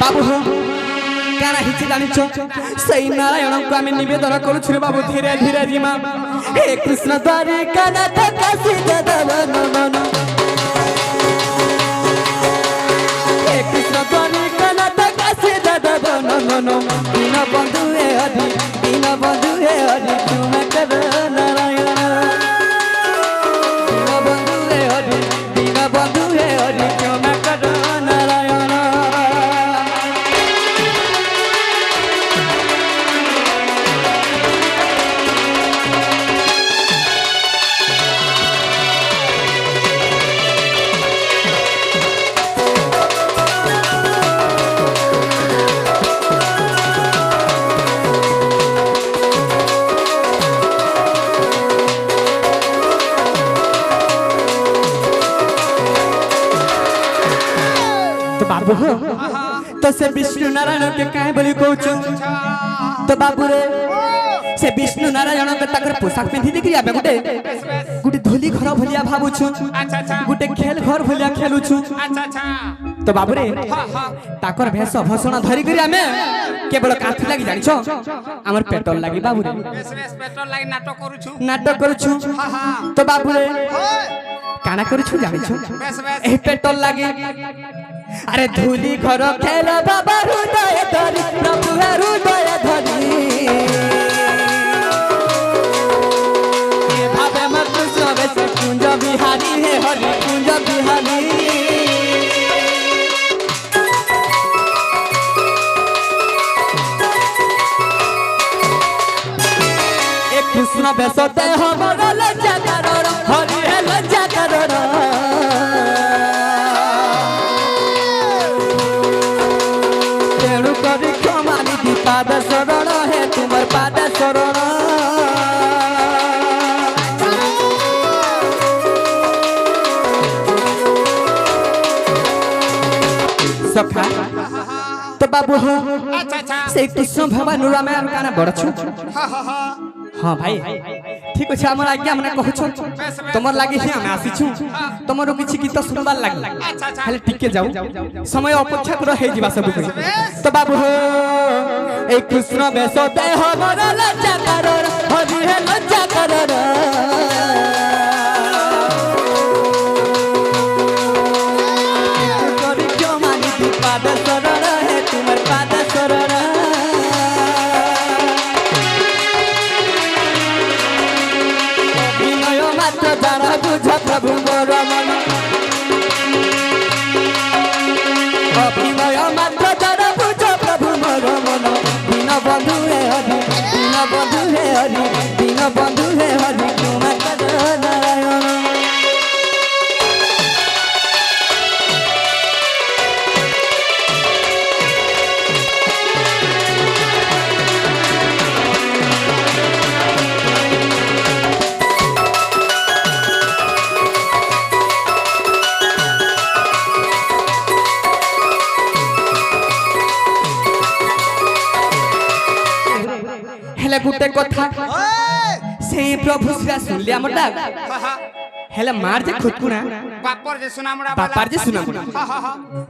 बाबू हो क्या हिची जानिछ सही नारायण को आम नवेदन करूँ बाबू धीरे धीरे जीमा हे कृष्ण द्वारे कनाथ काशी जदवन मन हे कृष्ण द्वारे कनाथ काशी जदवन मन दीन बंधु हे हरि दीन बंधु हे हरि तुम कर नारायण दीन बंधु हे हरि दीन बंधु हे हरि तुम कर नारायण बाबू हो तो से विष्णु नारायण के कहे बोली कहूँ तो बाबू रे से विष्णु नारायण के तकर पोशाक पिंधि देखि आबे गुटे गुटे धोली घर भलिया भाबु छु गुटे खेल घर भलिया खेलु छु तो बाबू रे ताकर भेष भषण धरि करी आमे केवल काथि लागि जानि छ हमर पेट्रोल लागि बाबू रे पेट्रोल लागि नाटक करू छु तो बाबू रे काना करू छु जानि छ ए पेट्रोल लागि अरे धूली घर खेल बाबा हृदय धरी प्रभु हृदय धरी भावे मत कृष्ण से कुंज बिहारी हे हरि कुंज बिहारी एक कृष्ण बेसते हमर लज्जा कर हरि हे लज्जा कर पाद शरण है तुमर पाद शरण सखा तो बाबू हो से कृष्ण भगवान राम काना बड़ छु हां भाई ठीक अछि हमर आज्ञा हमने कहू छु तमर लागि ही हम आसी छु तमरो किछि गीत सुनबार लागि खाली टिके जाऊ समय अपेक्षा कर हे जीवा सब तो बाबू हो ए कृष्ण बेस दे हमर लज्जा कर हरि हे लज्जा कर करी क्यों मानी दी पाद शरण है तुमर पाद शरण विनय मात्र जाना बुझ प्रभु मोर मन अभिनय मात्र जाना बुझ प्रभु मोर मन दीन बंधु हे हरि दीन बंधु हे हरि दीन बंधु हे हरि तुम कर नारायण हेले गुटे कथा से प्रभु श्री सुनले हमर डाक हेले मार जे खुदकुना बापर जे सुनामुड़ा बापर जे सुनामुड़ा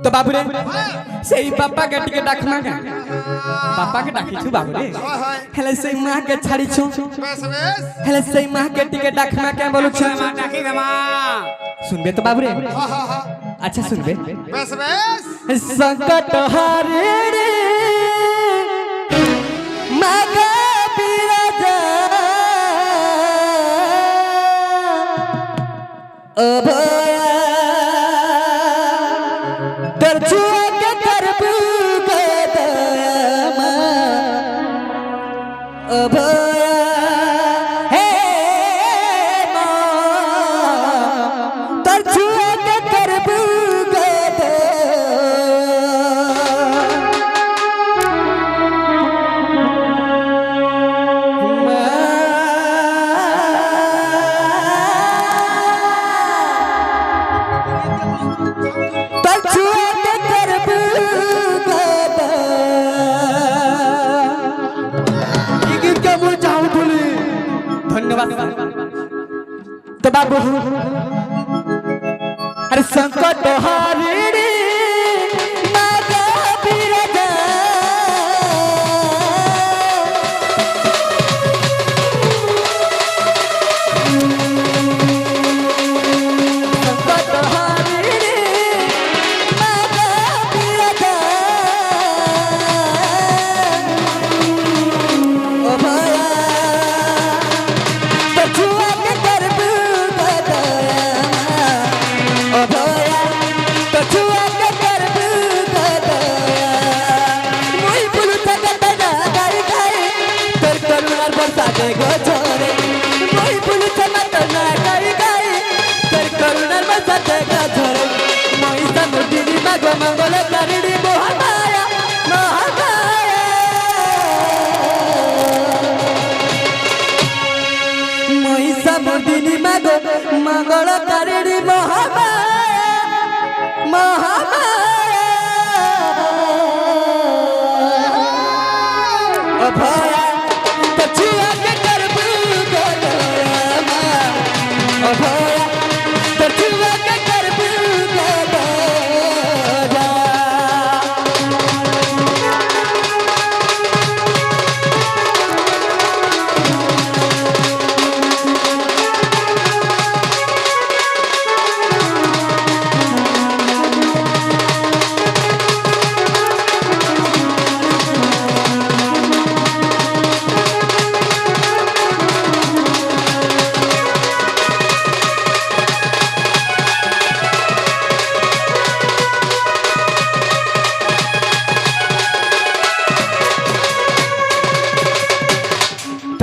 तो बाबू रे सेई बापा के टिके डाकमा का बापा के डाकी छु बाबू रे हेले सेई मां के छाड़ी छु हेले सेई मां के टिके डाकमा के बोलु छु डाकी रे मां सुनबे तो बाबू रे अच्छा सुनबे बस बस संकट हारे रे मागा बिराजा अभया दर्जुआ के करबू गदमा अभया हे मां दर्जुआ के करबू तो बाबू अरे संकट हारी माता बिरज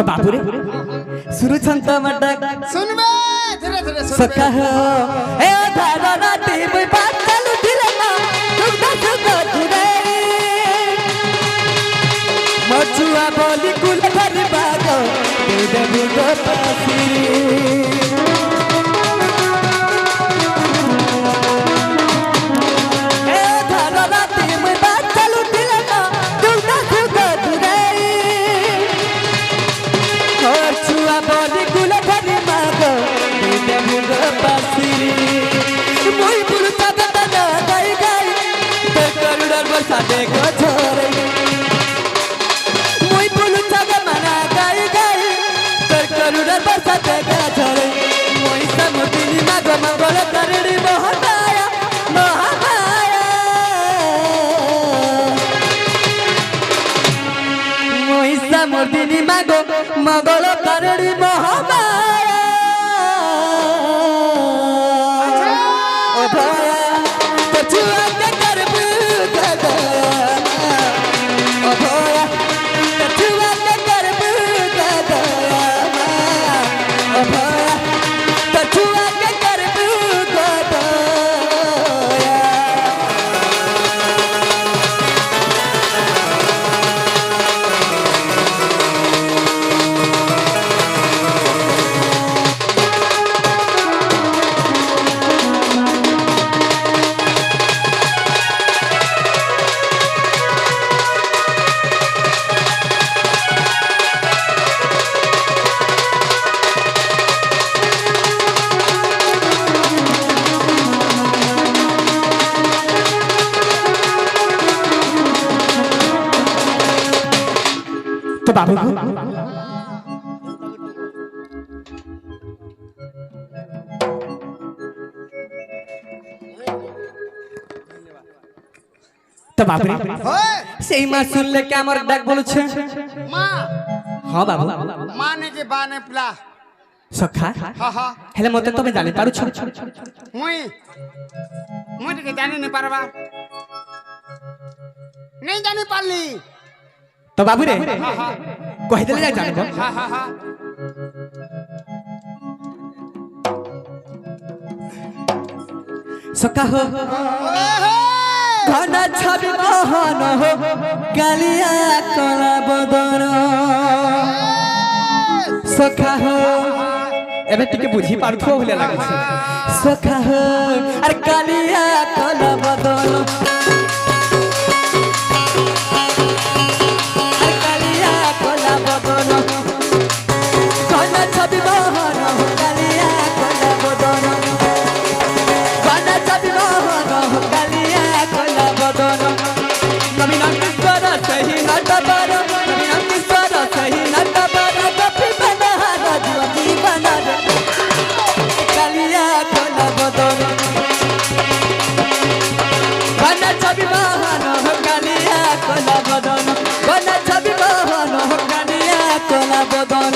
तो बाबू रे सुरु छंत मटक सुनबे धीरे धीरे सखा सुनबे हो ए धारा राती मैं बात चलू धीरे ना दुख दुख धुरे मचुआ बोली कुल भरी बागो दे बुगो पासी ए धारा राती मैं बात चलू धीरे ना दुख दुख धुरे मचुआ बोली कुल भरी बागो दे बुगो पासी मुई बुलता बता गाई गाई ते करुणर बसा देखो छोरे मुई बुलता मना गाई गाई ते करुणर बसा देखो छोरे मुई समुद्री माग मंगल करड़ी महामाया महामाया मुई समुद्री माग मंगल करड़ी महामाया ओ भया तो छुआ के करबू गदा ओ भया तो छुआ के करबू गदा ओ भया तो छुआ के करबू गदा तो बाबू तो बाबू ओए সেই মা শুনলে কে আমার ডাক বলছে মা হ্যাঁ বাবু মানে যে বানে প্লা সখা হা হা হেলে মতে তুমি জানি পারুছ মুই মুই টিকে জানি নি পারবা नहीं जानी पाली তো বাবু রে কই দিলে যাই জানিব हा हा हा সখা হো ঘন ছবি মোহন হো কালিয়া কলা বদন সখা হো এবে টিকে বুঝি পারথো বলে লাগছে সখা হো আর কালিয়া কলা বদন আর কালিয়া কলা বদন ঘন ছবি মোহন হো কালিয়া কলা বদন ঘন ছবি মোহন হো কালিয়া কলা বদন নবীনন্দর সহি নটবর নবীনন্দর সহি নটবর গপি বনহার জুতি বনর কালিয়া কলা বদন ঘন ছবি মোহন হো কালিয়া কলা বদন ঘন ছবি মোহন হো কালিয়া কলা বদন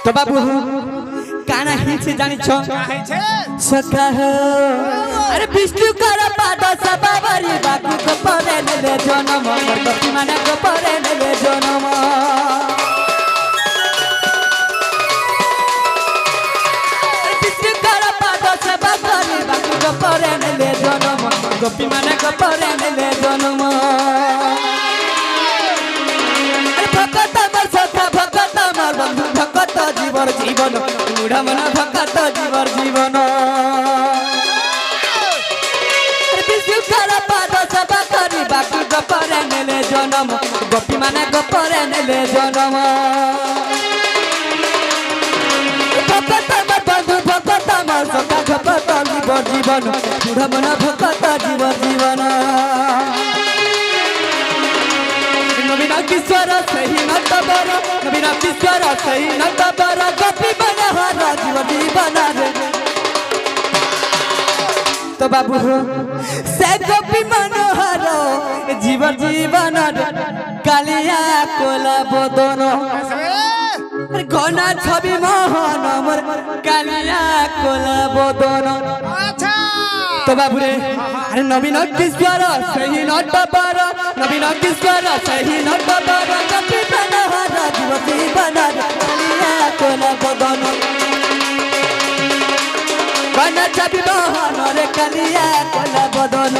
तो बाबू काना हिंसे जानिछ काहे छे सखा हो अरे विष्णु कर पाद सबाबरी बाकु को परे ले जनम गपी माने को परे ले जनम विष्णु कर पाद सबाबरी बाकु को परे ले जनम गपी माने को परे ले जनम भगत मर सखा भगत मर बंधु भगत जीवर जीवन मुढ़ा मना भगत जीवर जीवन विष्णु कर पाद सभा करी बाकी गपरे नेले जनम गोपी माने गपरे नेले जनम भगत मर बंधु भगत मर सखा भगत जीवर जीवन मुढ़ा मना भगत जीवर जीवन नवीन किशोर सही नटबर बर नवीन किशोर सही नट बर गोपी मनोहर जीवन जीवन रे तो बाबू हो से गोपी मनोहर जीवन जीवन रे कालिया कोला बदन घना छवि मोहन मोर कालिया कोला बदन अच्छा तो बाबू रे अरे नवीन किशोर सही नट बर नवीन किशोर सही नट बर गोपी मनोहर जीवन जीवन रे कालिया कोला बदन घना छवि मोहन रे कालिया कोला बदन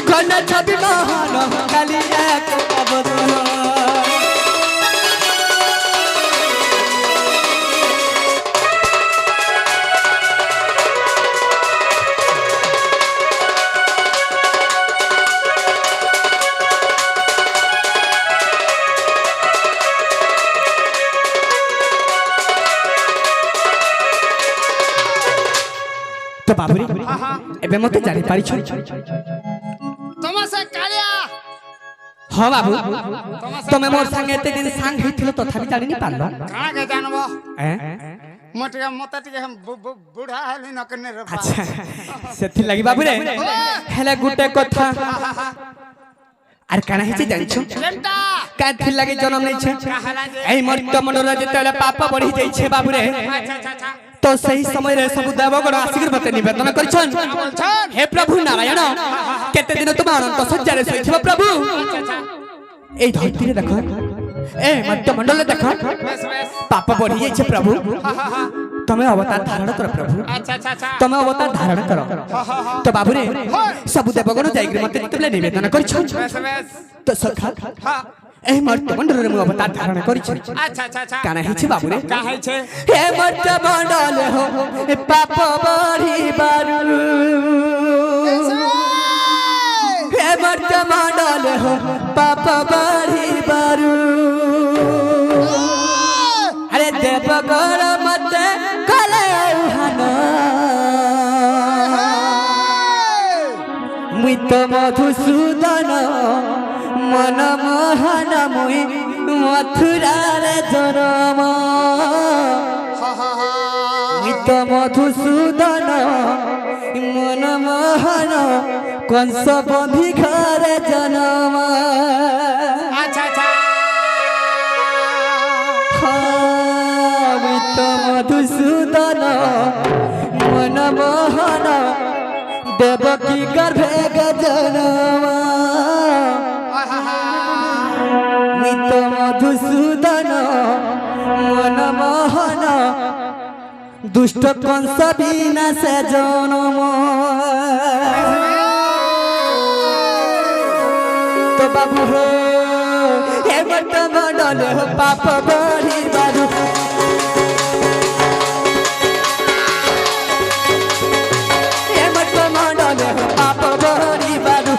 घना छवि मोहन कालिया कोला बदन तो बाबुरी एबे मते जानि पारि छ तुम से कालिया हां बाबू तमे मोर संगे एते दिन संग हेथिलो तथापि जानि नि पारलो कहां के जानबो हैं मोटिया मते हम बूढ़ा हली न करने रे अच्छा सेथि लागि बाबू रे हेले गुटे कथा आर काना हेछि जानि छ केनटा काथि लागि जन्म नै छ कहाला जे एई मर्त्य मंडल जेतेले पाप बढ़ी जाई छै बाबू रे अच्छा अच्छा अच्छा तो सही समय रे सब देवगण आशीर्वाद मते निवेदन करछन हे प्रभु नारायण केते दिन तुम अनंत सज्जा रे सहिथिबो प्रभु ए धरती रे देखो ए मध्य मंडल रे देखो बस बस पाप बढ़ी जाई छै प्रभु तमे अवतार धारण कर प्रभु अच्छा अच्छा अच्छा तमे अवतार धारण कर तो बाबू रे सब देवगण जाई मते तुमले निवेदन करछन बस बस तो सखा हां ए मर्त्य मंडल रे मु अवतार धारण करिछ अच्छा अच्छा अच्छा काना हेछि बाबू रे का है छे हे मर्त्य मंडल हो ए पाप बढ़ी बारू हे मर्त्य मंडल हो पाप बढ़ी बारू अरे देवगण मते कले उहान मुई तो मधुसूदन मन मोहन मुई मथुरा रे जन्म मुई तो मधुसूदन मन मोहन कंस बंधी घर जन्म अच्छा अच्छा मुई तो मधुसूदन मन मोहन देवकी गर्भे जन्म मित मधुसूदन मन मोहन दुष्ट कंस विनाश जन्म तो बाबू हो हे मत मंडल पाप बढ़ी बारू हे मत मंडल पाप बढ़ी बारू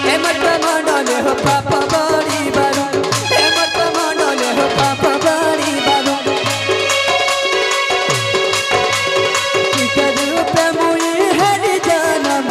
हे मत मंडल पाप बढ़ी बारू हे मत मंडल पाप बढ़ी बारू रूप मुई हरि जन्म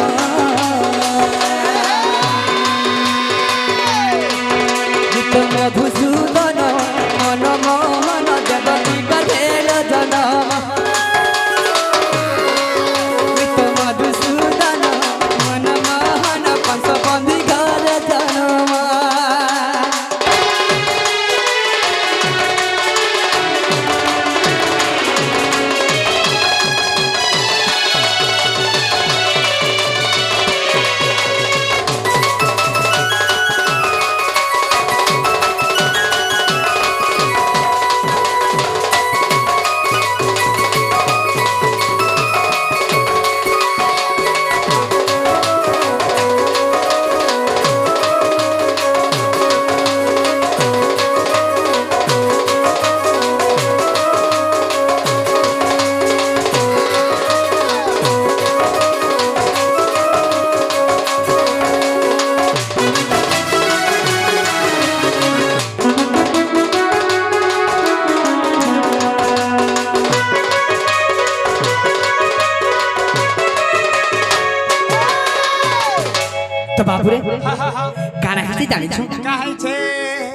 तो बाबू रे হা হা হা काना हिस्से जानिछु কাহিছে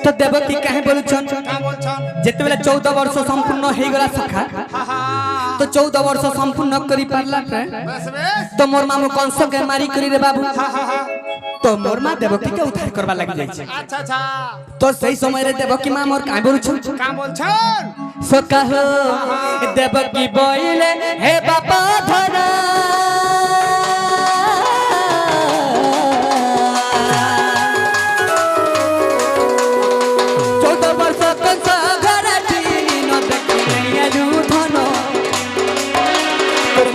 तो देवकी काहे बोलुछन কা বলছন जेतेबेले 14 वर्ष संपूर्ण हेई गला सखा হা হা तो 14 वर्ष संपूर्ण करी पारला रे বেশ বেশ तो मोर मामू कंस के मारी करी रे बाबू হা হা হা तो मोर मां देवकी के उद्धार करबा लागि जाय छै আচ্ছা আচ্ছা तो सही समय रे देवकी मां मोर काहे बोलुछन কা বলছন सो कहो देवकी बोइले हे बाबा धरा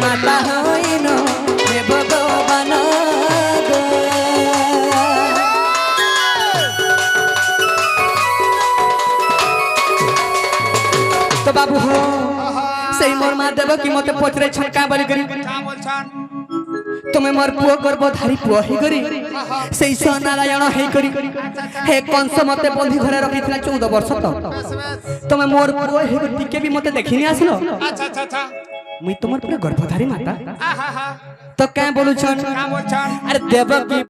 माता होइन हे भगवान गो। तो बाबू हो सही मोर माँ देव कि मते पचरे छन का बोली करी কা বলছন तुम्हें मोर पुओ गर्भधारी पुओ ही करी सही स नारायण हे करी हे कंस मते बंधी घरे रखिथिला 14 वर्ष तो বেশ বেশ तुम्हें मोर पुओ हे टिके भी मते देखिनी आसलो আচ্ছা আচ্ছা আচ্ছা मुई तुमर पूरा गर्भधारी माता আহা হা तो क्या बोलू छन কা বলছন अरे देवकी